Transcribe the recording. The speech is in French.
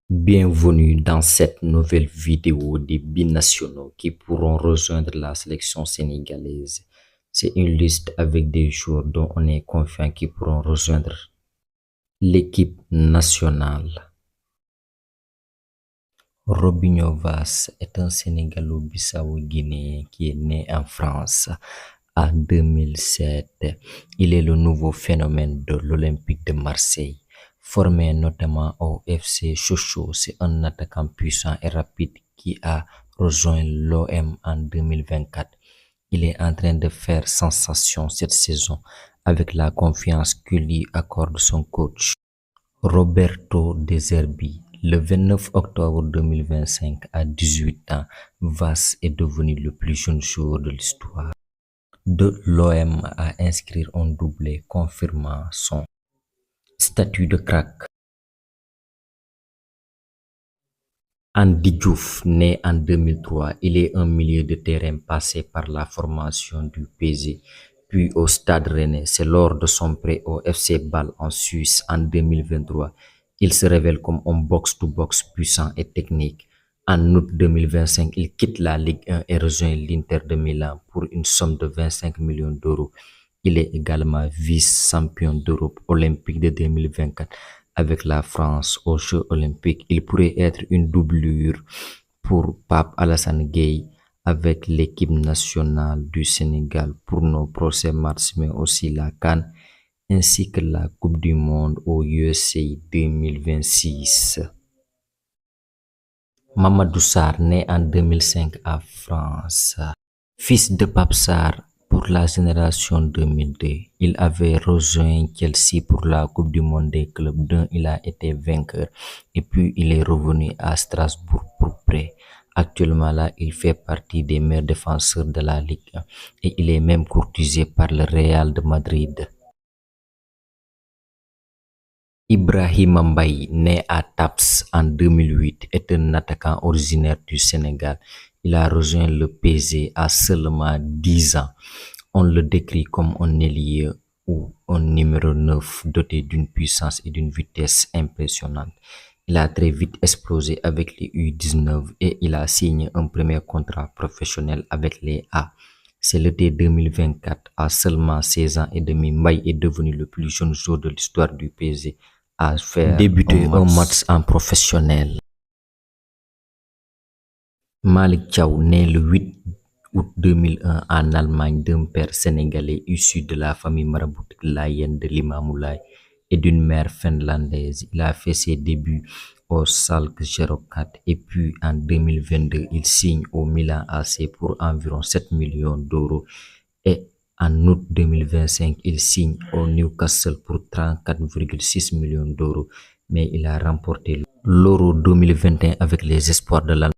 Bienvenue dans cette nouvelle vidéo des binationaux qui pourront rejoindre la sélection sénégalaise. C'est une liste avec des joueurs dont on est confiant qui pourront rejoindre l'équipe nationale. Robinho Vaz est un Sénégalo-Bissau-Guinéen qui est né en France en 2007. Il est le nouveau phénomène de l'Olympique de Marseille. Formé notamment au FC Sochaux, c'est un attaquant puissant et rapide qui a rejoint l'OM en 2024. Il est en train de faire sensation cette saison avec la confiance que lui accorde son coach Roberto De Zerbi. Le 29 octobre 2025, à 18 ans, Vaz est devenu le plus jeune joueur de l'histoire de l'OM à inscrire un doublé, confirmant son statut de crack. Andy Diouf, né en 2003, il est un milieu de terrain passé par la formation du PSG, puis au Stade Rennais. C'est lors de son prêt au FC Bâle en Suisse en 2023. Il se révèle comme un box-to-box puissant et technique. En août 2025, il quitte la Ligue 1 et rejoint l'Inter de Milan pour une somme de 25 millions d'euros. Il est également vice-champion d'Europe olympique de 2024 avec la France aux Jeux olympiques. Il pourrait être une doublure pour Pape Alassane Gueye avec l'équipe nationale du Sénégal pour nos prochains matchs, mais aussi la CAN ainsi que la Coupe du Monde au USA 2026. Mamadou Sarr, né en 2005 à France, fils de Pape Sarr pour la génération 2002, il avait rejoint Chelsea pour la Coupe du Monde des clubs dont il a été vainqueur et puis il est revenu à Strasbourg pour prêt. Actuellement là, il fait partie des meilleurs défenseurs de la Ligue 1 et il est même courtisé par le Real de Madrid. Ibrahima Mbaye, né à Taps en 2008, est un attaquant originaire du Sénégal. Il a rejoint le PSG à seulement 10 ans. On le décrit comme un ailier ou un numéro 9 doté d'une puissance et d'une vitesse impressionnantes. Il a très vite explosé avec les U19 et il a signé un premier contrat professionnel avec les A. C'est l'été 2024, à seulement 16 ans et demi, Mbaye est devenu le plus jeune joueur de l'histoire du PSG à faire débuter un match en professionnel. Malick Thiaw, né le 8 août 2001 en Allemagne d'un père sénégalais issu de la famille maraboutique layène de Limamoulaye et d'une mère finlandaise. Il a fait ses débuts au Schalke 04 et puis en 2022, il signe au Milan AC pour environ 7 millions d'euros et en août 2025, il signe au Newcastle pour 34,6 millions d'euros, mais il a remporté l'Euro 2021 avec les espoirs de l'Allemagne.